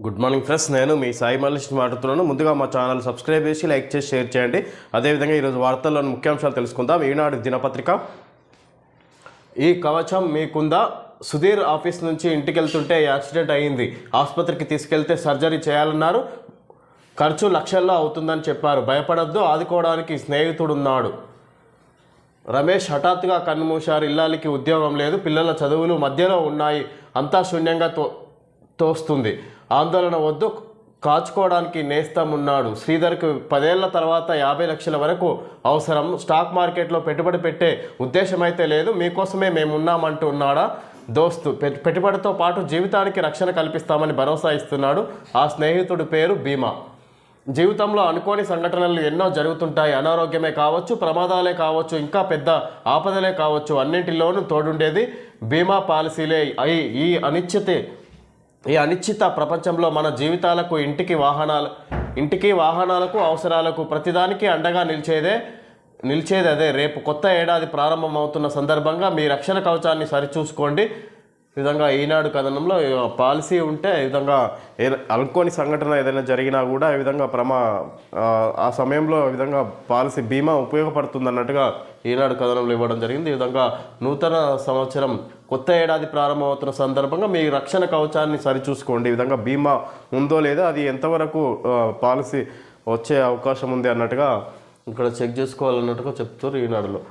Good morning friends, నేను మీ సాయి మల్లేష్ మాట్లాడుతున్నాను. ముందుగా మా ఛానల్ సబ్స్క్రైబ్ చేసి లైక్ చేసి షేర్ చేయండి. అదేవిధంగా ఈరోజు వార్తల్లోని ముఖ్యాంశాలు తెలుసుకుందాం. ఈనాడు దినపత్రిక. ఈ కవచం మీకుందా? సుధీర్ ఆఫీస్ నుంచి ఇంటికి వెళ్తుంటే యాక్సిడెంట్ అయ్యింది. ఆసుపత్రికి తీసుకెళ్తే సర్జరీ చేయాలన్నారు. ఖర్చు లక్షల్లో అవుతుందని చెప్పారు. భయపడద్దు, ఆదుకోవడానికి స్నేహితుడున్నాడు. రమేష్ హఠాత్తుగా కన్నుమూశారు. ఇల్లాలికి ఉద్యోగం లేదు, పిల్లల చదువులు మధ్యలో ఉన్నాయి, అంతా శూన్యంగా తోస్తుంది. ఆందోళన వద్దు, కాచుకోవడానికి నేస్తమున్నాడు. శ్రీధర్కు 10 ఏళ్ల తర్వాత 50 లక్షల వరకు అవసరం. స్టాక్ మార్కెట్లో పెట్టుబడి పెట్టే ఉద్దేశమైతే లేదు, మీకోసమే మేమున్నామంటున్నాడా దోస్తు. పెట్టుబడితో పాటు జీవితానికి రక్షణ కల్పిస్తామని భరోసా ఇస్తున్నాడు. ఆ స్నేహితుడి పేరు భీమా. జీవితంలో అనుకోని సంఘటనలు ఎన్నో జరుగుతుంటాయి. అనారోగ్యమే కావచ్చు, ప్రమాదాలే కావచ్చు, ఇంకా పెద్ద ఆపదలే కావచ్చు. అన్నింటిలోనూ తోడుండేది బీమా పాలసీలే. ఈ అనిశ్చిత ప్రపంచంలో మన జీవితాలకు, ఇంటికి వాహనాలకు, అవసరాలకు ప్రతిదానికి అండగా నిలిచేది అదే. రేపు కొత్త ఏడాది ప్రారంభమవుతున్న సందర్భంగా మీ రక్షణ కవచాన్ని సరిచూసుకోండి. ఈ విధంగా ఈనాడు కథనంలో పాలసీ ఉంటే ఈ విధంగా అనుకోని సంఘటన ఏదైనా జరిగినా కూడా ఈ విధంగా ఆ సమయంలో ఈ విధంగా పాలసీ బీమా ఉపయోగపడుతుంది అన్నట్టుగా ఈనాడు కథనంలో ఇవ్వడం జరిగింది. ఈ విధంగా నూతన సంవత్సరం, కొత్త ఏడాది ప్రారంభమవుతున్న సందర్భంగా మీ రక్షణ కవచాన్ని సరిచూసుకోండి. ఈ విధంగా బీమా ఉందో లేదో, అది ఎంతవరకు పాలసీ వచ్చే అవకాశం ఉంది అన్నట్టుగా ఇక్కడ చెక్ చేసుకోవాలన్నట్టుగా చెప్తారు ఈనాడులో.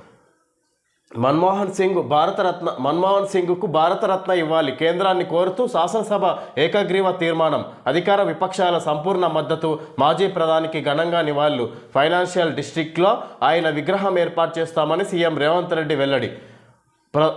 మన్మోహన్ సింగ్కు భారతరత్న ఇవ్వాలి, కేంద్రాన్ని కోరుతూ శాసనసభ ఏకగ్రీవ తీర్మానం. అధికార విపక్షాల సంపూర్ణ మద్దతు. మాజీ ప్రధానికి ఘనంగా నివాళులు. ఫైనాన్షియల్ డిస్ట్రిక్ట్లో ఆయన విగ్రహం ఏర్పాటు చేస్తామని సీఎం రేవంత్ రెడ్డి వెల్లడి.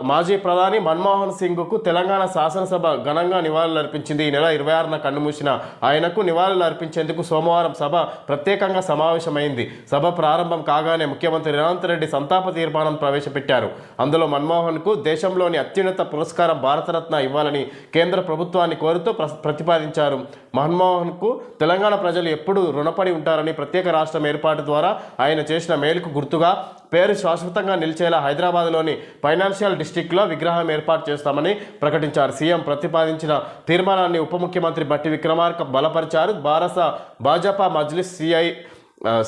మాజీ ప్రధాని మన్మోహన్ సింగ్కు తెలంగాణ శాసనసభ ఘనంగా నివాళులు అర్పించింది. ఈ నెల 26న కన్నుమూసిన ఆయనకు నివాళులు అర్పించేందుకు సోమవారం సభ ప్రత్యేకంగా సమావేశమైంది. సభ ప్రారంభం కాగానే ముఖ్యమంత్రి రేవంత్ రెడ్డి సంతాప తీర్మానం ప్రవేశపెట్టారు. అందులో మన్మోహన్కు దేశంలోని అత్యున్నత పురస్కారం భారతరత్న ఇవ్వాలని కేంద్ర ప్రభుత్వాన్ని కోరుతూ ప్రతిపాదించారు. మన్మోహన్కు తెలంగాణ ప్రజలు ఎప్పుడూ రుణపడి ఉంటారని, ప్రత్యేక రాష్ట్రం ఏర్పాటు ద్వారా ఆయన చేసిన మేలుకు గుర్తుగా పేరు శాశ్వతంగా నిలిచేలా హైదరాబాద్లోని ఫైనాన్షియల్ డిస్ట్రిక్ట్లో విగ్రహం ఏర్పాటు చేస్తామని ప్రకటించారు. సీఎం ప్రతిపాదించిన తీర్మానాన్ని ఉప ముఖ్యమంత్రి బట్టి విక్రమార్క బలపరిచారు. భాజపా మజ్లిస్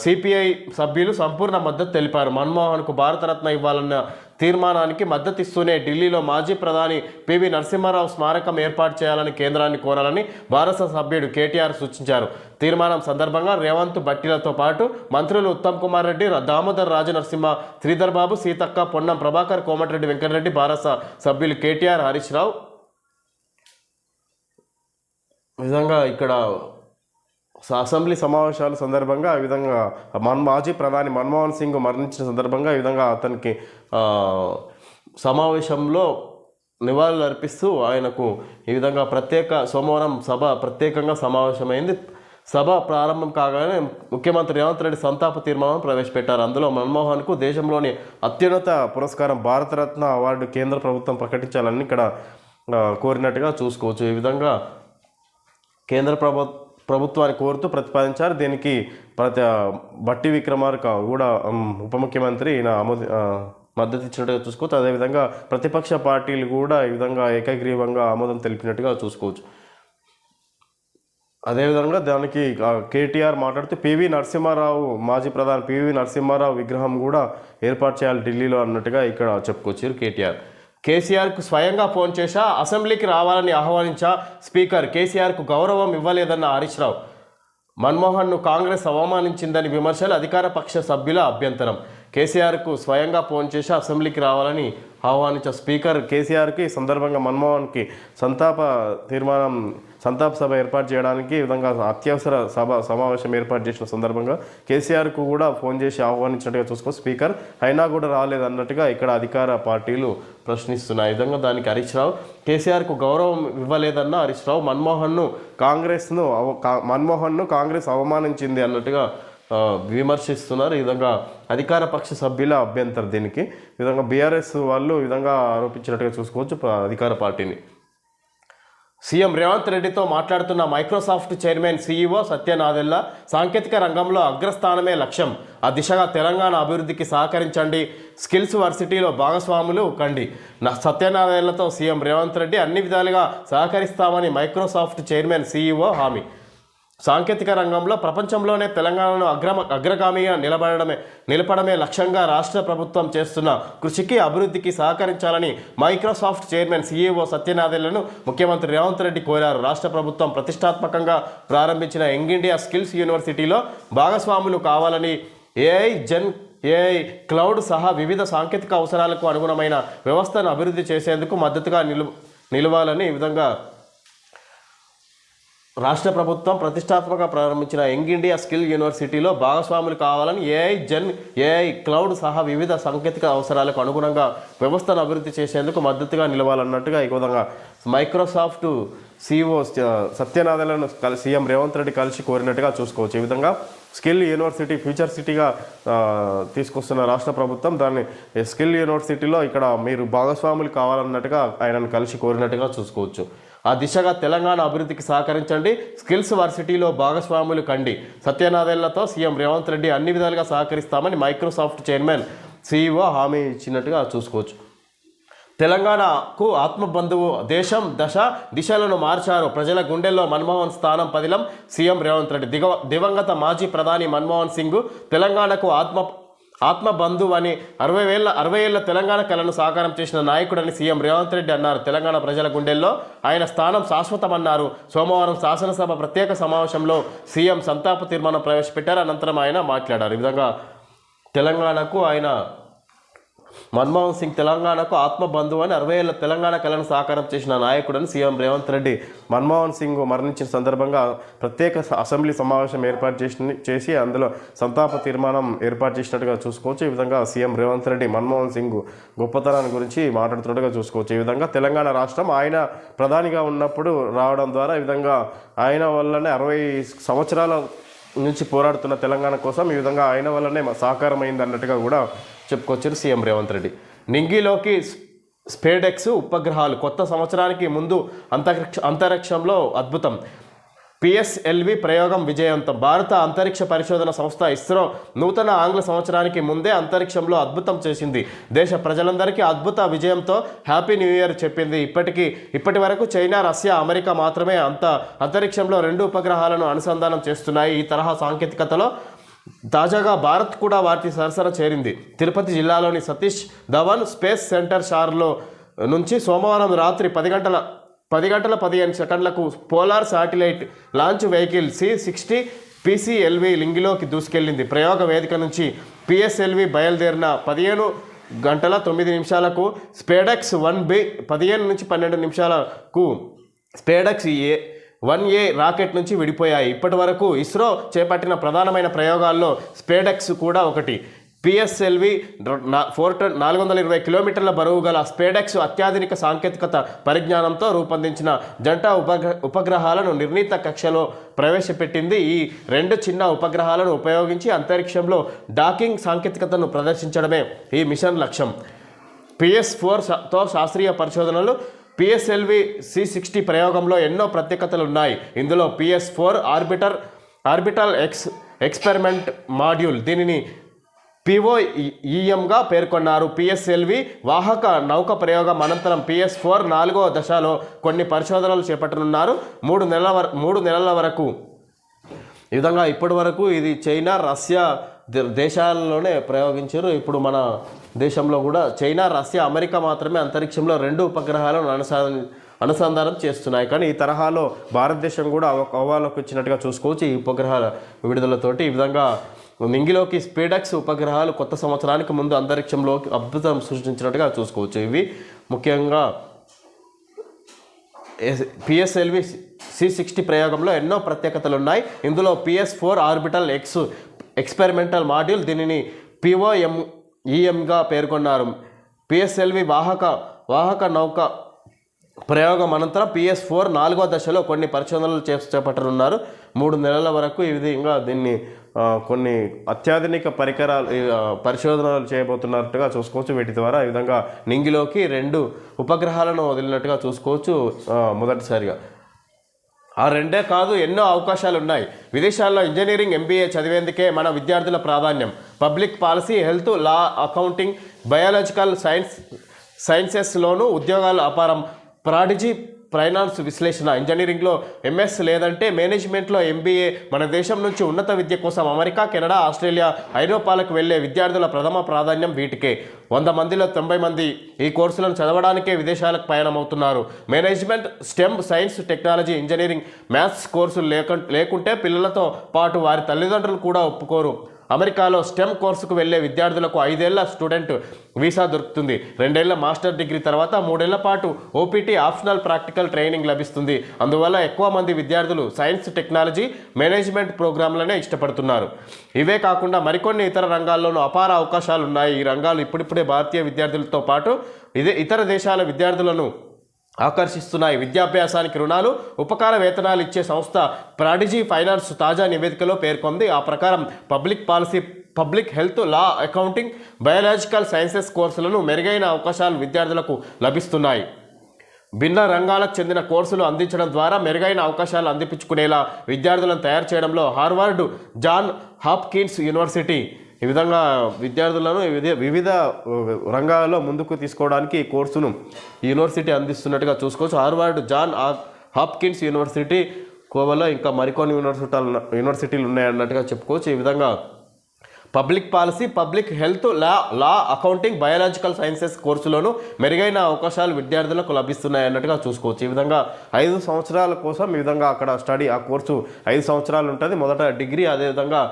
సిపిఐ సభ్యులు సంపూర్ణ మద్దతు తెలిపారు. మన్మోహన్కు భారతరత్న ఇవ్వాలన్న తీర్మానానికి మద్దతిస్తూనే ఢిల్లీలో మాజీ ప్రధాని పివి నరసింహారావు స్మారకం ఏర్పాటు చేయాలని కేంద్రాన్ని కోరాలని భారత సభ్యుడు కేటీఆర్ సూచించారు. తీర్మానం సందర్భంగా రేవంత్, బట్టిలతో పాటు మంత్రులు ఉత్తమ్ కుమార్ రెడ్డి, దామోదర్ రాజనరసింహ, శ్రీధర్ బాబు, సీతక్క, పొన్నం ప్రభాకర్, కోమటిరెడ్డి వెంకటరెడ్డి, భారత సభ్యులు కేటీఆర్, హరీష్ రావు. విధంగా ఇక్కడ అసెంబ్లీ సమావేశాల సందర్భంగా ఈ విధంగా మాజీ ప్రధాని మన్మోహన్ సింగ్ మరణించిన సందర్భంగా ఈ విధంగా అతనికి సమావేశంలో నివాళులు అర్పిస్తూ ఆయనకు ఈ విధంగా సోమవారం సభ ప్రత్యేకంగా సమావేశమైంది. సభ ప్రారంభం కాగానే ముఖ్యమంత్రి రేవంత్ రెడ్డి సంతాప తీర్మానం ప్రవేశపెట్టారు. అందులో మన్మోహన్కు దేశంలోని అత్యున్నత పురస్కారం భారతరత్న అవార్డు కేంద్ర ప్రభుత్వం ప్రకటించాలని ఇక్కడ కోరినట్టుగా చూసుకోవచ్చు. ఈ విధంగా కేంద్ర ప్రభుత్వాన్ని కోరుతూ ప్రతిపాదించారు. దీనికి బట్టి విక్రమార్క కూడా ఉప ముఖ్యమంత్రి మద్దతు ఇచ్చినట్టుగా చూసుకోవచ్చు. అదేవిధంగా ప్రతిపక్ష పార్టీలు కూడా ఈ విధంగా ఏకగ్రీవంగా ఆమోదం తెలిపినట్టుగా చూసుకోవచ్చు. అదేవిధంగా దానికి కేటీఆర్ మాట్లాడుతూ మాజీ ప్రధాని పివి నరసింహారావు విగ్రహం కూడా ఏర్పాటు చేయాలి ఢిల్లీలో అన్నట్టుగా ఇక్కడ చెప్పుకొచ్చారు కేటీఆర్. కేసీఆర్కు స్వయంగా ఫోన్ చేశా, అసెంబ్లీకి రావాలని ఆహ్వానించా స్పీకర్. కేసీఆర్కు గౌరవం ఇవ్వలేదన్న హరీష్ రావు. మన్మోహన్ను కాంగ్రెస్ అవమానించిందని విమర్శలు, అధికార పక్ష సభ్యుల అభ్యంతరం. కేసీఆర్కు స్వయంగా ఫోన్ చేసి అసెంబ్లీకి రావాలని ఆహ్వానించిన స్పీకర్ కేసీఆర్కి సందర్భంగా మన్మోహన్కి సంతాప సభ ఏర్పాటు చేయడానికి ఈ విధంగా అత్యవసర సమావేశం ఏర్పాటు చేసిన సందర్భంగా కేసీఆర్కు కూడా ఫోన్ చేసి ఆహ్వానించినట్టుగా చూసుకో స్పీకర్. అయినా కూడా రాలేదన్నట్టుగా ఇక్కడ అధికార పార్టీలు ప్రశ్నిస్తున్నాయి. ఈ విధంగా దానికి హరీష్ రావు కేసీఆర్కు గౌరవం ఇవ్వలేదన్న హరీష్ రావు మన్మోహన్ను కాంగ్రెస్ అవమానించింది అన్నట్టుగా విమర్శిస్తున్నారు. ఈ విధంగా అధికార పక్ష సభ్యుల అభ్యంతరం. దీనికి ఈ విధంగా బీఆర్ఎస్ వాళ్ళు ఈ విధంగా ఆరోపించినట్టుగా చూసుకోవచ్చు అధికార పార్టీని. సీఎం రేవంత్ రెడ్డితో మాట్లాడుతున్న Microsoft chairman CEO Satya Nadella సాంకేతిక రంగంలో అగ్రస్థానమే లక్ష్యం. ఆ దిశగా తెలంగాణ అభివృద్ధికి సహకరించండి, స్కిల్స్ వర్సిటీలో భాగస్వాములు కండి. సత్యనాదెళ్లతో సీఎం రేవంత్ రెడ్డి అన్ని విధాలుగా సహకరిస్తామని మైక్రోసాఫ్ట్ చైర్మన్ సీఈఓ హామీ. సాంకేతిక రంగంలో ప్రపంచంలోనే తెలంగాణను అగ్రగామిగా నిలపడమే లక్ష్యంగా రాష్ట్ర ప్రభుత్వం చేస్తున్న కృషికి అభివృద్ధికి సహకరించాలని మైక్రోసాఫ్ట్ చైర్మన్ సీఈఓ సత్యనాదెళ్లను ముఖ్యమంత్రి రేవంత్ రెడ్డి కోరారు. రాష్ట్ర ప్రభుత్వం ప్రతిష్టాత్మకంగా ప్రారంభించిన యంగ్ ఇండియా స్కిల్స్ యూనివర్సిటీలో భాగస్వాములు కావాలని, ఏఐ క్లౌడ్ సహా వివిధ సాంకేతిక అవసరాలకు అనుగుణమైన వ్యవస్థను అభివృద్ధి చేసేందుకు మద్దతుగా నిలవాలని ఈ విధంగా రాష్ట్ర ప్రభుత్వం ప్రతిష్టాత్మకంగా ప్రారంభించిన యంగ్ ఇండియా స్కిల్ యూనివర్సిటీలో భాగస్వాములు కావాలని, ఏఐ క్లౌడ్ సహా వివిధ సాంకేతిక అవసరాలకు అనుగుణంగా వ్యవస్థను అభివృద్ధి చేసేందుకు మద్దతుగా నిలవాలన్నట్టుగా ఈ విధంగా మైక్రోసాఫ్ట్ సీఈఓ సత్యనాదెళ్లను సీఎం రేవంత్ రెడ్డి కలిసి కోరినట్టుగా చూసుకోవచ్చు. ఈ విధంగా స్కిల్ యూనివర్సిటీ ఫ్యూచర్ సిటీగా తీసుకొస్తున్న రాష్ట్ర ప్రభుత్వం దాన్ని స్కిల్ యూనివర్సిటీలో ఇక్కడ మీరు భాగస్వాములు కావాలన్నట్టుగా ఆయనను కలిసి కోరినట్టుగా చూసుకోవచ్చు. ఆ దిశగా తెలంగాణ అభివృద్ధికి సహకరించండి, స్కిల్స్ వర్సిటీలో భాగస్వాములు కండి. సత్యనాదెళ్లతో సీఎం రేవంత్ రెడ్డి అన్ని విధాలుగా సహకరిస్తామని మైక్రోసాఫ్ట్ చైర్మన్ సీఈఓ హామీ ఇచ్చినట్టుగా చూసుకోవచ్చు. తెలంగాణకు ఆత్మబంధువు, దేశం దిశలను మార్చారు. ప్రజల గుండెల్లో మన్మోహన్ స్థానం పదిలం సీఎం రేవంత్ రెడ్డి. దివంగత మాజీ ప్రధాని మన్మోహన్ సింగ్ తెలంగాణకు ఆత్మబంధువు అని 60 ఏళ్ల తెలంగాణ కళను సాకారం చేసిన నాయకుడని సీఎం రేవంత్ రెడ్డి అన్నారు. తెలంగాణ ప్రజల గుండెల్లో ఆయన స్థానం శాశ్వతమన్నారు. సోమవారం శాసనసభ ప్రత్యేక సమావేశంలో సీఎం సంతాప తీర్మానం ప్రవేశపెట్టారు. అనంతరం ఆయన మాట్లాడారు. ఈ విధంగా తెలంగాణకు ఆయన మన్మోహన్ సింగ్ తెలంగాణకు ఆత్మబంధువు అని 60 ఏళ్ల తెలంగాణ కళను సాకారం చేసిన నాయకుడని సీఎం రేవంత్ రెడ్డి మన్మోహన్ సింగ్ మరణించిన సందర్భంగా ప్రత్యేక అసెంబ్లీ సమావేశం ఏర్పాటు చేసి అందులో సంతాప తీర్మానం ఏర్పాటు చేసినట్టుగా చూసుకోవచ్చు. ఈ విధంగా సీఎం రేవంత్ రెడ్డి మన్మోహన్ సింగ్ గొప్పతనాన్ని గురించి మాట్లాడుతున్నట్టుగా చూసుకోవచ్చు. ఈ విధంగా తెలంగాణ రాష్ట్రం ఆయన ప్రధానిగా ఉన్నప్పుడు రావడం ద్వారా ఈ విధంగా ఆయన వల్లనే 60 సంవత్సరాల నుంచి పోరాడుతున్న తెలంగాణ కోసం ఈ విధంగా ఆయన వల్లనే సాకారమైంది అన్నట్టుగా కూడా చెప్పుకొచ్చారు సీఎం రేవంత్ రెడ్డి. నింగిలోకి స్పేడెక్స్ ఉపగ్రహాలు కొత్త సంవత్సరానికి ముందు అంతరిక్షంలో అద్భుతం. పిఎస్ఎల్వి ప్రయోగం విజయవంతం. భారత అంతరిక్ష పరిశోధన సంస్థ ఇస్రో నూతన ఆంగ్ల సంవత్సరానికి ముందే అంతరిక్షంలో అద్భుతం చేసింది. దేశ ప్రజలందరికీ అద్భుత విజయంతో హ్యాపీ న్యూ ఇయర్ చెప్పింది. ఇప్పటి వరకు చైనా, రష్యా, అమెరికా మాత్రమే అంతరిక్షంలో 2 ఉపగ్రహాలను అనుసంధానం చేస్తున్నాయి. ఈ తరహా సాంకేతికతలో తాజాగా భారత్ కూడా వాటి సరసన చేరింది. తిరుపతి జిల్లాలోని సతీష్ ధవన్ స్పేస్ సెంటర్ షార్లో నుంచి సోమవారం రాత్రి 10 గంటల 15 సెకండ్లకు polar satellite launch vehicle C-60 PCLV లింగిలోకి దూసుకెళ్లింది. ప్రయోగ వేదిక నుంచి PSLV బయలుదేరిన 15 గంటల 9 నిమిషాలకు స్పేడెక్స్ 1B 15 నుంచి 12 నిమిషాలకు స్పేడెక్స్ 1A రాకెట్ నుంచి విడిపోయాయి. ఇప్పటి వరకు ఇస్రో చేపట్టిన ప్రధానమైన ప్రయోగాల్లో స్పేడెక్స్ కూడా ఒకటి. PSLV 420 కిలోమీటర్ల బరువు గల స్పేడెక్స్ అత్యాధునిక సాంకేతికత పరిజ్ఞానంతో రూపొందించిన జంట ఉపగ్రహాలను నిర్ణీత కక్షలో ప్రవేశపెట్టింది. ఈ 2 చిన్న ఉపగ్రహాలను ఉపయోగించి అంతరిక్షంలో డాకింగ్ సాంకేతికతను ప్రదర్శించడమే ఈ మిషన్ లక్ష్యం. PS4తో శాస్త్రీయ పరిశోధనలు. PSLV C-60 ప్రయోగంలో ఎన్నో ప్రత్యేకతలు ఉన్నాయి. ఇందులో PS4 ఆర్బిటల్ ఎక్స్పెరిమెంట్ మాడ్యూల్, దీనిని POEMగా పేర్కొన్నారు. PSLV వాహక నౌక ప్రయోగం అనంతరం PS4 4వ దశలో కొన్ని పరిశోధనలు చేపట్టనున్నారు. 3 నెలల వరకు. ఈ విధంగా ఇప్పటి వరకు ఇది చైనా, రష్యా దేశాలలోనే ప్రయోగించారు. ఇప్పుడు మన దేశంలో కూడా చైనా, రష్యా, అమెరికా మాత్రమే అంతరిక్షంలో 2 ఉపగ్రహాలను అనుసంధానం చేస్తున్నాయి. కానీ ఈ తరహాలో భారతదేశం కూడా అవ్వాలోకి వచ్చినట్టుగా చూసుకోవచ్చు ఈ ఉపగ్రహాల విడుదలతోటి. ఈ విధంగా నింగిలోకి స్పేడెక్స్ ఉపగ్రహాలు కొత్త సంవత్సరానికి ముందు అంతరిక్షంలోకి అద్భుతం సృష్టించినట్టుగా చూసుకోవచ్చు. ఇవి ముఖ్యంగా PSLV C-60 ప్రయోగంలో ఎన్నో ప్రత్యేకతలు ఉన్నాయి. ఇందులో PS4 ఆర్బిటల్ ఎక్స్పెరిమెంటల్ మాడ్యూల్, దీనిని POEMగా పేర్కొన్నారు. PSLV వాహక నౌక ప్రయోగం అనంతరం PS4 4వ దశలో కొన్ని పరిశోధనలు చేపట్టనున్నారు. 3 నెలల వరకు ఈ విధంగా దీన్ని కొన్ని అత్యాధునిక పరిశోధనలు చేయబోతున్నట్టుగా చూసుకోవచ్చు. వీటి ద్వారా ఈ విధంగా నింగిలోకి 2 ఉపగ్రహాలను వదిలినట్టుగా చూసుకోవచ్చు మొదటిసారిగా. ఆ రెండే కాదు, ఎన్నో అవకాశాలు ఉన్నాయి. విదేశాల్లో ఇంజనీరింగ్ ఎంబీఏ చదివేందుకే మన విద్యార్థుల ప్రాధాన్యం. పబ్లిక్ పాలసీ, హెల్త్, లా, అకౌంటింగ్, బయాలజికల్ సైన్సెస్లోనూ ఉద్యోగాలు అపారం. ప్రాడిజీ ఫైనాన్స్ విశ్లేషణ, ఇంజనీరింగ్లో ఎంఎస్ లేదంటే మేనేజ్మెంట్లో ఎంబీఏ. మన దేశం నుంచి ఉన్నత విద్య కోసం అమెరికా, కెనడా, ఆస్ట్రేలియా, ఐరోపాలకు వెళ్లే విద్యార్థుల ప్రథమ ప్రాధాన్యం వీటికే. 100 మందిలో 90 మంది ఈ కోర్సులను చదవడానికే విదేశాలకు పయనమవుతున్నారు. Management, STEM, science, technology, engineering, maths కోర్సులు లేకుంటే పిల్లలతో పాటు వారి తల్లిదండ్రులు కూడా ఒప్పుకోరు. అమెరికాలో స్టెమ్ కోర్సుకు వెళ్లే విద్యార్థులకు 5 ఏళ్ల స్టూడెంట్ వీసా దొరుకుతుంది. 2 ఏళ్ల మాస్టర్ డిగ్రీ తర్వాత 3 ఏళ్ల పాటు ఓపీటీ ఆప్షనల్ ప్రాక్టికల్ ట్రైనింగ్ లభిస్తుంది. అందువల్ల ఎక్కువ మంది విద్యార్థులు సైన్స్, టెక్నాలజీ, మేనేజ్మెంట్ ప్రోగ్రాంలనే ఇష్టపడుతున్నారు. ఇవే కాకుండా మరికొన్ని ఇతర రంగాల్లోనూ అపార అవకాశాలు ఉన్నాయి. ఈ రంగాలు ఇప్పుడిప్పుడే భారతీయ విద్యార్థులతో పాటు ఇతర దేశాల విద్యార్థులను ఆకర్షిస్తున్నాయి. విద్యాభ్యాసానికి రుణాలు, ఉపకార వేతనాలు ఇచ్చే సంస్థ ప్రాడిజీ ఫైనాన్స్ తాజా నివేదికలో పేర్కొంది. ఆ ప్రకారం పబ్లిక్ పాలసీ, పబ్లిక్ హెల్త్, లా, అకౌంటింగ్, బయాలజికల్ సైన్సెస్ కోర్సులను మెరుగైన అవకాశాలు విద్యార్థులకు లభిస్తున్నాయి. భిన్న రంగాలకు చెందిన కోర్సులు అందించడం ద్వారా మెరుగైన అవకాశాలు అందిపించుకునేలా విద్యార్థులను తయారు చేయడంలో హార్వర్డ్, జాన్ హాప్కిన్స్ యూనివర్సిటీ ఈ విధంగా విద్యార్థులను వివిధ రంగాల్లో ముందుకు తీసుకోవడానికి ఈ కోర్సును యూనివర్సిటీ అందిస్తున్నట్టుగా చూసుకోవచ్చు. హార్వర్డ్, జాన్ హాప్కిన్స్ యూనివర్సిటీ, కోవలో ఇంకా మరికొన్ని యూనివర్సిటీలు ఉన్నాయన్నట్టుగా చెప్పుకోవచ్చు. ఈ విధంగా పబ్లిక్ పాలసీ, పబ్లిక్ హెల్త్, లా, అకౌంటింగ్, బయాలజికల్ సైన్సెస్ కోర్సులోనూ మెరుగైన అవకాశాలు విద్యార్థులకు లభిస్తున్నాయి అన్నట్టుగా చూసుకోవచ్చు. ఈ విధంగా 5 సంవత్సరాల కోసం ఈ విధంగా అక్కడ స్టడీ, ఆ కోర్సు 5 సంవత్సరాలు ఉంటుంది. మొదట డిగ్రీ, అదేవిధంగా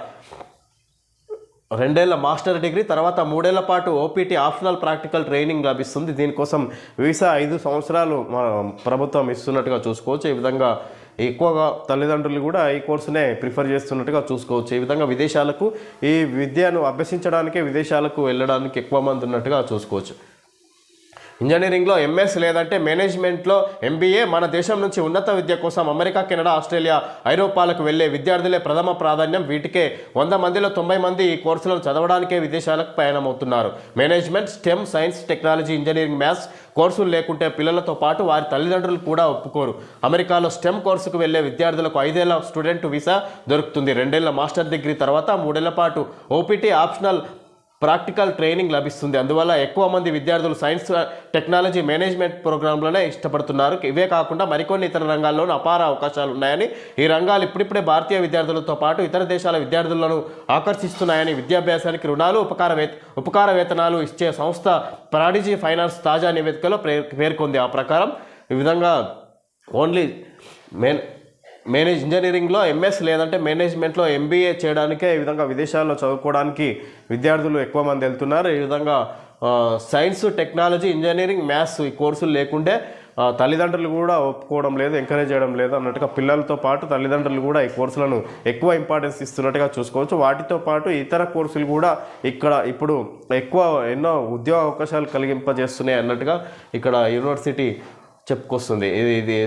2 ఏళ్ల మాస్టర్ డిగ్రీ, తర్వాత 3 ఏళ్ల పాటు ఓపీటీ ఆప్షనల్ ప్రాక్టికల్ ట్రైనింగ్ లభిస్తుంది. దీనికోసం వీసా 5 సంవత్సరాలు ప్రభుత్వం ఇస్తున్నట్టుగా చూసుకోవచ్చు. ఈ విధంగా ఎక్కువగా తల్లిదండ్రులు కూడా ఈ కోర్సునే ప్రిఫర్ చేస్తున్నట్టుగా చూసుకోవచ్చు. ఈ విధంగా విదేశాలకు, ఈ విద్యను అభ్యసించడానికే విదేశాలకు వెళ్ళడానికి ఎక్కువ మంది ఉన్నట్టుగా చూసుకోవచ్చు. ఇంజనీరింగ్లో ఎంఎస్ లేదంటే మేనేజ్మెంట్లో ఎంబీఏ. మన దేశం నుంచి ఉన్నత విద్య కోసం అమెరికా, కెనడా, ఆస్ట్రేలియా, ఐరోపాలకు వెళ్లే విద్యార్థులే ప్రథమ ప్రాధాన్యం వీటికే. 100 మందిలో 90 మంది ఈ కోర్సులను చదవడానికే విదేశాలకు పయనమవుతున్నారు. Management, STEM, science, technology, engineering, maths కోర్సులు లేకుంటే పిల్లలతో పాటు వారి తల్లిదండ్రులు కూడా ఒప్పుకోరు. అమెరికాలో స్టెమ్ కోర్సుకు వెళ్లే విద్యార్థులకు 5 ఏళ్ల స్టూడెంట్ వీసా దొరుకుతుంది. 2 ఏళ్ల మాస్టర్ డిగ్రీ తర్వాత 3 ఏళ్ల పాటు ఓపీటీ ఆప్షనల్ ప్రాక్టికల్ ట్రైనింగ్ లభిస్తుంది. అందువల్ల ఎక్కువ మంది విద్యార్థులు సైన్స్, టెక్నాలజీ, మేనేజ్మెంట్ ప్రోగ్రాంలోనే ఇష్టపడుతున్నారు. ఇవే కాకుండా మరికొన్ని ఇతర రంగాల్లోనూ అపార అవకాశాలు ఉన్నాయని, ఈ రంగాలు ఇప్పుడిప్పుడే భారతీయ విద్యార్థులతో పాటు ఇతర దేశాల విద్యార్థులను ఆకర్షిస్తున్నాయని విద్యాభ్యాసానికి రుణాలు, ఉపకార వేతనాలు ఇచ్చే సంస్థ ప్రాడిజీ ఫైనాన్స్ తాజా నివేదికలో పేర్కొంది. ఆ ప్రకారం ఈ విధంగా ఓన్లీ ఇంజనీరింగ్లో ఎంఎస్ లేదంటే మేనేజ్మెంట్లో ఎంబీఏ చేయడానికే ఈ విధంగా విదేశాల్లో చదువుకోవడానికి విద్యార్థులు ఎక్కువ మంది వెళ్తున్నారు. ఈ విధంగా సైన్స్, టెక్నాలజీ, ఇంజనీరింగ్, మ్యాథ్స్ ఈ కోర్సులు లేకుంటే తల్లిదండ్రులు కూడా ఒప్పుకోవడం లేదు, ఎంకరేజ్ చేయడం లేదు అన్నట్టుగా పిల్లలతో పాటు తల్లిదండ్రులు కూడా ఈ కోర్సులను ఎక్కువ ఇంపార్టెన్స్ ఇస్తున్నట్టుగా చూసుకోవచ్చు. వాటితో పాటు ఇతర కోర్సులు కూడా ఇక్కడ ఇప్పుడు ఎక్కువ ఎన్నో ఉద్యోగ అవకాశాలు కలిగింపజేస్తున్నాయి అన్నట్టుగా ఇక్కడ యూనివర్సిటీ చెప్పుకొస్తుంది. ఇది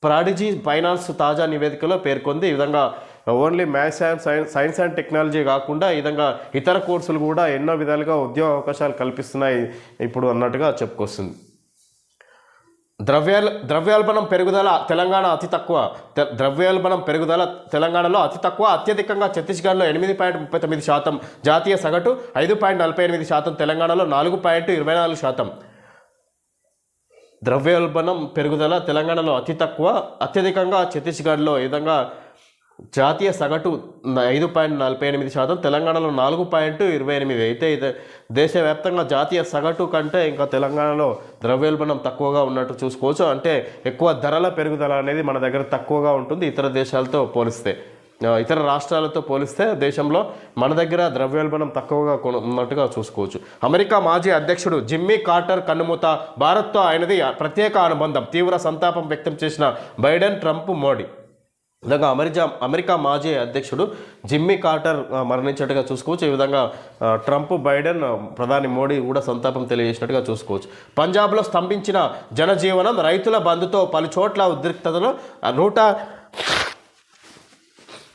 ప్రాడిజీ ఫైనాన్స్ తాజా నివేదికలో పేర్కొంది. ఈ విధంగా only maths and science and technology కాకుండా ఈ విధంగా ఇతర కోర్సులు కూడా ఎన్నో విధాలుగా ఉద్యోగ అవకాశాలు కల్పిస్తున్నాయి ఇప్పుడు అన్నట్టుగా చెప్పుకొస్తుంది. ద్రవ్యోల్బణం పెరుగుదల తెలంగాణ అతి తక్కువ. ద్రవ్యోల్బణం పెరుగుదల తెలంగాణలో అతి తక్కువ. అత్యధికంగా ఛత్తీస్గఢ్లో 8.39%, జాతీయ సగటు 5.48%, తెలంగాణలో 4.24%. ద్రవ్యోల్బణం పెరుగుదల తెలంగాణలో అతి తక్కువ, అత్యధికంగా ఛత్తీస్గఢ్లో. ఈ విధంగా జాతీయ సగటు 5.48%, తెలంగాణలో 4.28%. అయితే దేశవ్యాప్తంగా జాతీయ సగటు కంటే ఇంకా తెలంగాణలో ద్రవ్యోల్బణం తక్కువగా ఉన్నట్టు చూసుకోవచ్చు. అంటే ఎక్కువ ధరల పెరుగుదల అనేది మన దగ్గర తక్కువగా ఉంటుంది ఇతర దేశాలతో పోలిస్తే. ఇతర రాష్ట్రాలతో పోలిస్తే దేశంలో మన దగ్గర ద్రవ్యోల్బణం తక్కువగా ఉన్నట్టుగా చూసుకోవచ్చు. అమెరికా మాజీ అధ్యక్షుడు జిమ్మీ కార్టర్ కన్నుమూత. భారత్తో ఆయనది ప్రత్యేక అనుబంధం. తీవ్ర సంతాపం వ్యక్తం చేసిన బైడెన్, ట్రంప్, మోడీ. విధంగా అమెరికా మాజీ అధ్యక్షుడు జిమ్మీ కార్టర్ మరణించినట్టుగా చూసుకోవచ్చు. ఈ విధంగా ట్రంప్, బైడెన్, ప్రధాని మోడీ కూడా సంతాపం తెలియజేసినట్టుగా చూసుకోవచ్చు. పంజాబ్లో స్తంభించిన జనజీవనం, రైతుల బంద్తో పలు చోట్ల ఉద్రిక్తతలు.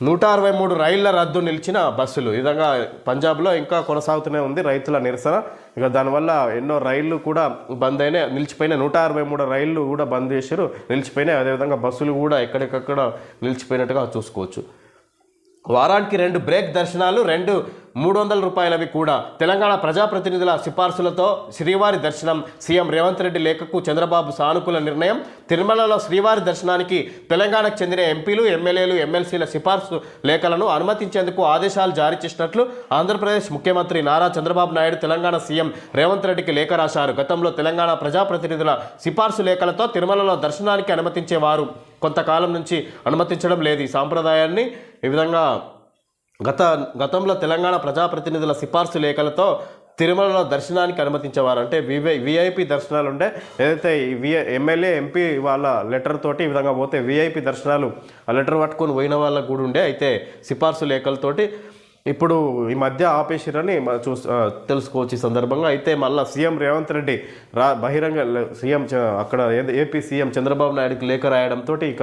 163 రైళ్ల రద్దు నిలిచిన బస్సులు. ఈ విధంగా పంజాబ్లో ఇంకా కొనసాగుతూనే ఉంది రైతుల నిరసన. ఇక దానివల్ల ఎన్నో రైళ్లు కూడా బంద్ అయినాయి, నిలిచిపోయినాయి. 163 రైళ్లు కూడా బంద్ చేశారు, నిలిచిపోయినాయి. అదేవిధంగా బస్సులు కూడా ఎక్కడికక్కడ నిలిచిపోయినట్టుగా చూసుకోవచ్చు. వారానికి 2 బ్రేక్ దర్శనాలు, 2 300 రూపాయలవి కూడా. తెలంగాణ ప్రజాప్రతినిధుల సిఫార్సులతో శ్రీవారి దర్శనం. సీఎం రేవంత్ రెడ్డి లేఖకు చంద్రబాబు సానుకూల నిర్ణయం. తిరుమలలో శ్రీవారి దర్శనానికి తెలంగాణకు చెందిన ఎంపీలు, ఎమ్మెల్యేలు, ఎమ్మెల్సీల సిఫార్సు లేఖలను అనుమతించేందుకు ఆదేశాలు జారీ చేసినట్లు ఆంధ్రప్రదేశ్ ముఖ్యమంత్రి నారా చంద్రబాబు నాయుడు తెలంగాణ సీఎం రేవంత్ రెడ్డికి లేఖ రాశారు. గతంలో తెలంగాణ ప్రజాప్రతినిధుల సిఫార్సు లేఖలతో తిరుమలలో దర్శనానికి అనుమతించేవారు. కొంతకాలం నుంచి అనుమతించడం లేదు. ఈ సాంప్రదాయాన్ని ఈ విధంగా గతంలో తెలంగాణ ప్రజాప్రతినిధుల సిఫార్సు లేఖలతో తిరుమలలో దర్శనానికి అనుమతించేవారు. అంటే విఐపి దర్శనాలు ఉండే, ఏదైతే ఎమ్మెల్యే ఎంపీ వాళ్ళ లెటర్ తోటి ఈ విధంగా పోతే విఐపి దర్శనాలు ఆ లెటర్ పట్టుకొని పోయిన వాళ్ళకు కూడా ఉండే. అయితే సిఫార్సు లేఖలతోటి ఇప్పుడు ఈ మధ్య ఆపేసిరని తెలుసుకోవచ్చు ఈ సందర్భంగా. అయితే మళ్ళీ సీఎం రేవంత్ రెడ్డి బహిరంగ సీఎం అక్కడ ఏపీ సీఎం చంద్రబాబు నాయుడుకి లేఖ రాయడంతో ఇక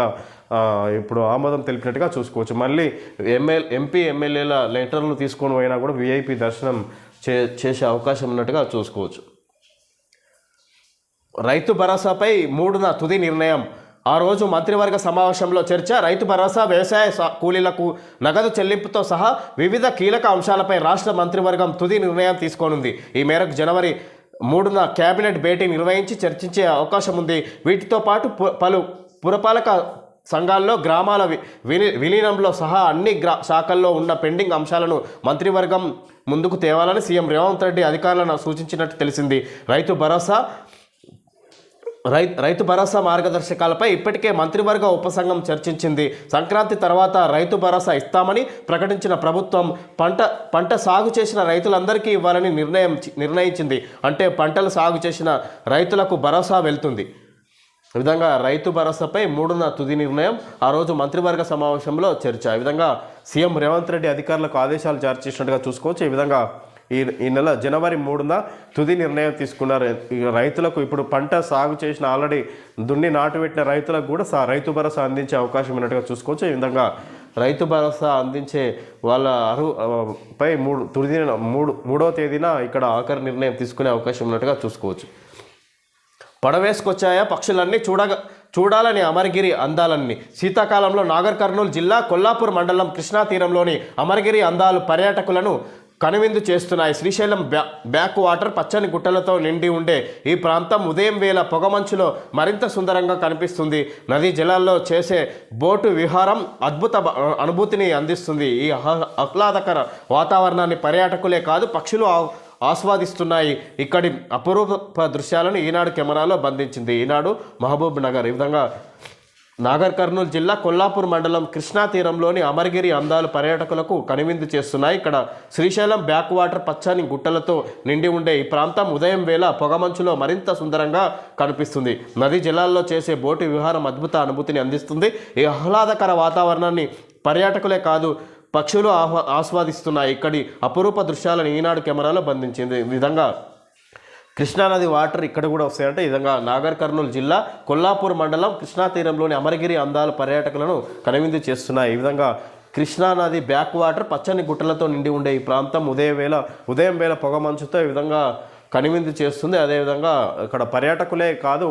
ఇప్పుడు ఆమోదం తెలిపినట్టుగా చూసుకోవచ్చు. మళ్ళీ ఎంపీ ఎమ్మెల్యేల లెటర్లు తీసుకొని పోయినా కూడా విఐపి దర్శనం చేసే అవకాశం ఉన్నట్టుగా చూసుకోవచ్చు. రైతు భరోసాపై 3న తుది నిర్ణయం. ఆ రోజు మంత్రివర్గ సమావేశంలో చర్చ. రైతు భరోసా, వ్యవసాయ కూలీలకు నగదు చెల్లింపుతో సహా వివిధ కీలక అంశాలపై రాష్ట్ర మంత్రివర్గం తుది నిర్ణయం తీసుకోనుంది. ఈ మేరకు జనవరి 3న కేబినెట్ భేటీ నిర్వహించి చర్చించే అవకాశం ఉంది. వీటితో పాటు పలు పురపాలక సంఘాల్లో గ్రామాల విలీనంలో సహా అన్ని శాఖల్లో ఉన్న పెండింగ్ అంశాలను మంత్రివర్గం ముందుకు తేవాలని సీఎం రేవంత్ రెడ్డి అధికారులను సూచించినట్టు తెలిసింది. రైతు భరోసా మార్గదర్శకాలపై ఇప్పటికే మంత్రివర్గ ఉపసంఘం చర్చించింది. సంక్రాంతి తర్వాత రైతు భరోసా ఇస్తామని ప్రకటించిన ప్రభుత్వం పంట సాగు చేసిన రైతులందరికీ ఇవ్వాలని నిర్ణయించింది. అంటే పంటలు సాగు చేసిన రైతులకు భరోసా వెళ్తుంది. ఈ విధంగా రైతు భరోసాపై 3న తుది నిర్ణయం. ఆ రోజు మంత్రివర్గ సమావేశంలో చర్చ. ఈ విధంగా సీఎం రేవంత్ రెడ్డి అధికారులకు ఆదేశాలు జారీ చేసినట్టుగా చూసుకోవచ్చు. ఈ విధంగా ఈ నెల జనవరి 3న తుది నిర్ణయం తీసుకున్నారు. రైతులకు ఇప్పుడు పంట సాగు చేసిన ఆల్రెడీ దున్ని నాటు పెట్టిన రైతులకు కూడా రైతు భరోసా అందించే అవకాశం ఉన్నట్టుగా చూసుకోవచ్చు. ఈ విధంగా రైతు భరోసా అందించే వాళ్ళ పై 3వ తేదీన ఇక్కడ ఆఖరి నిర్ణయం తీసుకునే అవకాశం ఉన్నట్టుగా చూసుకోవచ్చు. పడవేసుకొచ్చాయా పక్షులన్నీ చూడాలని అమరగిరి అందాలన్నీ. శీతాకాలంలో నాగర్ కర్నూలు జిల్లా కొల్లాపూర్ మండలం కృష్ణా తీరంలోని అమరగిరి అందాలు పర్యాటకులను కనువిందు చేస్తున్నాయి. శ్రీశైలం బ్యాక్ వాటర్ పచ్చని గుట్టలతో నిండి ఉండే ఈ ప్రాంతం ఉదయం వేళ పొగమంచులో మరింత సుందరంగా కనిపిస్తుంది. నదీ జలాల్లో చేసే బోటు విహారం అద్భుత అనుభూతిని అందిస్తుంది. ఈ ఆహ్లాదకర వాతావరణాన్ని పర్యాటకులే కాదు పక్షులు ఆస్వాదిస్తున్నాయి. ఇక్కడి అపురూప దృశ్యాలను ఈనాడు కెమెరాలో బంధించింది ఈనాడు మహబూబ్ నగర్. ఈ విధంగా నాగర్ కర్నూలు జిల్లా కొల్లాపూర్ మండలం కృష్ణా తీరంలోని అమరగిరి అందాలు పర్యాటకులకు కనువిందు చేస్తున్నాయి. ఇక్కడ శ్రీశైలం బ్యాక్ వాటర్ పచ్చని గుట్టలతో నిండి ఉండే ఈ ప్రాంతం ఉదయం వేళ పొగమంచులో మరింత సుందరంగా కనిపిస్తుంది. నదీ జలాల్లో చేసే బోటు విహారం అద్భుత అనుభూతిని అందిస్తుంది. ఈ ఆహ్లాదకర వాతావరణాన్ని పర్యాటకులే కాదు పక్షులు ఆస్వాదిస్తున్నాయి. ఇక్కడి అపురూప దృశ్యాలను ఈనాడు కెమెరాలో బంధించింది. ఈ విధంగా కృష్ణానది వాటర్ ఇక్కడ కూడా వస్తాయంటే. ఈ విధంగా నాగర్ కర్నూలు జిల్లా కొల్లాపూర్ మండలం కృష్ణా తీరంలోని అమరగిరి అందాల పర్యాటకులను కనువిందు చేస్తున్నాయి. ఈ విధంగా కృష్ణానది బ్యాక్ వాటర్ పచ్చని గుట్టలతో నిండి ఉండే ఈ ప్రాంతం ఉదయం వేళ పొగమంచుతో ఈ విధంగా కనువిందు చేస్తుంది. అదేవిధంగా ఇక్కడ పర్యాటకులే కాదు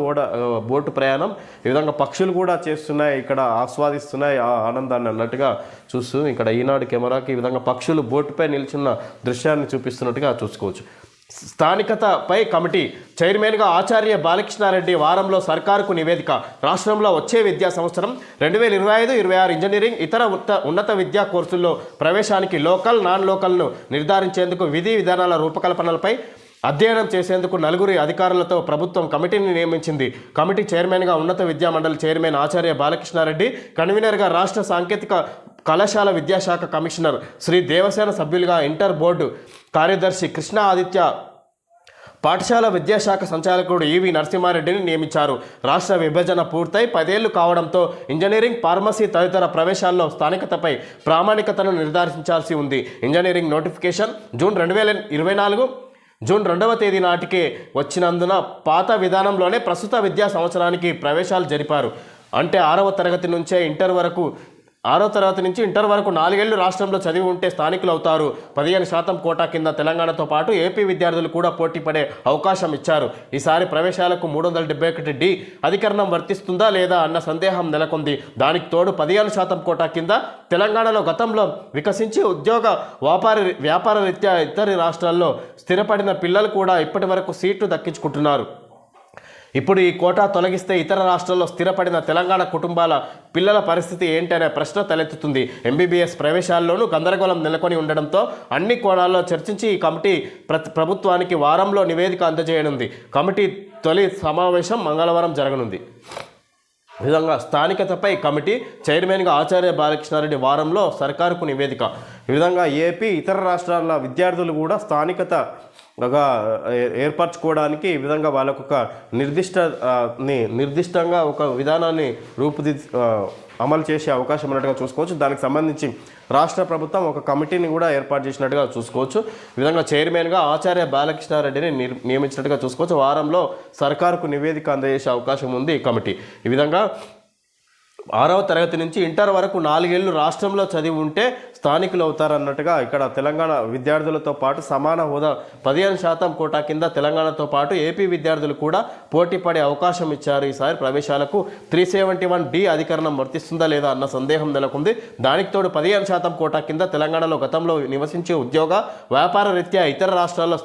బోటు ప్రయాణం ఈ విధంగా పక్షులు కూడా చేస్తున్నాయి, ఇక్కడ ఆస్వాదిస్తున్నాయి ఆ ఆనందాన్ని అన్నట్టుగా చూస్తూ ఇక్కడ ఈనాడు కెమెరాకి ఈ విధంగా పక్షులు బోటుపై నిల్చున్న దృశ్యాన్ని చూపిస్తున్నట్టుగా చూసుకోవచ్చు. స్థానికతపై కమిటీ చైర్మన్గా ఆచార్య బాలకృష్ణారెడ్డి వారంలో సర్కారుకు నివేదిక. రాష్ట్రంలో వచ్చే విద్యా సంవత్సరం 2025-26 ఇంజనీరింగ్ ఇతర ఉన్నత విద్యా కోర్సుల్లో ప్రవేశానికి లోకల్ నాన్ లోకల్ను నిర్ధారించేందుకు విధి విధానాల రూపకల్పనలపై అధ్యయనం చేసేందుకు 4 అధికారులతో ప్రభుత్వం కమిటీని నియమించింది. కమిటీ చైర్మన్గా ఉన్నత విద్యా మండలి చైర్మన్ ఆచార్య బాలకృష్ణారెడ్డి, కన్వీనర్గా రాష్ట్ర సాంకేతిక కళాశాల విద్యాశాఖ కమిషనర్ శ్రీ దేవసేన, సభ్యులుగా ఇంటర్ బోర్డు కార్యదర్శి కృష్ణ ఆదిత్య, పాఠశాల విద్యాశాఖ సంచాలకుడు ఈవి నరసింహారెడ్డిని నియమించారు. రాష్ట్ర విభజన పూర్తయి 10 ఏళ్లు కావడంతో ఇంజనీరింగ్, ఫార్మసీ తదితర ప్రవేశాల్లో స్థానికతపై ప్రామాణికతను నిర్ధారించాల్సి ఉంది. ఇంజనీరింగ్ నోటిఫికేషన్ జూన్ 2024 జూన్ 2వ తేదీ నాటికే వచ్చినందున పాత విధానంలోనే ప్రస్తుత విద్యా సంవత్సరానికి ప్రవేశాలు జరిపారు. అంటే 6వ తరగతి నుంచే ఇంటర్ వరకు 6వ తరగతి నుంచి ఇంటర్ వరకు 4 ఏళ్లు రాష్ట్రంలో చదివి ఉంటే స్థానికులు అవుతారు. 15% కోటా కింద తెలంగాణతో పాటు ఏపీ విద్యార్థులు కూడా పోటీ పడే అవకాశం ఇచ్చారు. ఈసారి ప్రవేశాలకు 371D అధికరణం వర్తిస్తుందా లేదా అన్న సందేహం నెలకొంది. దానికి తోడు 15% కోటా కింద తెలంగాణలో గతంలో వికసించి ఉద్యోగ వ్యాపార రీత్యా ఇతర రాష్ట్రాల్లో స్థిరపడిన పిల్లలు కూడా ఇప్పటి వరకు సీట్లు దక్కించుకుంటున్నారు. ఇప్పుడు ఈ కోటా తొలగిస్తే ఇతర రాష్ట్రాల్లో స్థిరపడిన తెలంగాణ కుటుంబాల పిల్లల పరిస్థితి ఏంటనే ప్రశ్న తలెత్తుతుంది. ఎంబీబీఎస్ ప్రవేశాల్లోనూ గందరగోళం నెలకొని ఉండడంతో అన్ని కోణాల్లో చర్చించి ఈ కమిటీ ప్రభుత్వానికి వారంలో నివేదిక అందజేయనుంది. కమిటీ తొలి సమావేశం మంగళవారం జరగనుంది. ఈ విధంగా స్థానికతపై కమిటీ చైర్మన్గా ఆచార్య బాలకృష్ణారెడ్డి వారంలో సర్కారుకు నివేదిక. ఈ విధంగా ఏపీ ఇతర రాష్ట్రాల విద్యార్థులు కూడా స్థానికతగా ఏర్పరచుకోవడానికి ఈ విధంగా వాళ్ళకు ఒక నిర్దిష్టంగా ఒక విధానాన్ని అమలు చేసే అవకాశం ఉన్నట్టుగా చూసుకోవచ్చు. దానికి సంబంధించి రాష్ట్ర ప్రభుత్వం ఒక కమిటీని కూడా ఏర్పాటు చేసినట్టుగా చూసుకోవచ్చు. ఈ విధంగా చైర్మన్గా ఆచార్య బాలకృష్ణారెడ్డిని నియమించినట్టుగా చూసుకోవచ్చు. వారంలో సర్కారుకు నివేదిక అందజేసే అవకాశం ఉంది ఈ కమిటీ. ఈ విధంగా 6వ తరగతి నుంచి ఇంటర్ వరకు 4 ఏళ్లు రాష్ట్రంలో చదివి ఉంటే స్థానికులు అవుతారన్నట్టుగా ఇక్కడ తెలంగాణ విద్యార్థులతో పాటు సమాన హోదా 15% కోటా కింద తెలంగాణతో పాటు ఏపీ విద్యార్థులు కూడా పోటీ పడే అవకాశం ఇచ్చారు. ఈసారి ప్రవేశాలకు 371D అధికరణం వర్తిస్తుందా లేదా అన్న సందేహం నెలకొంది. దానికి తోడు 15% కోటా కింద తెలంగాణలో గతంలో నివసించే ఉద్యోగ వ్యాపార రీత్యా ఇతర రాష్ట్రాల్లో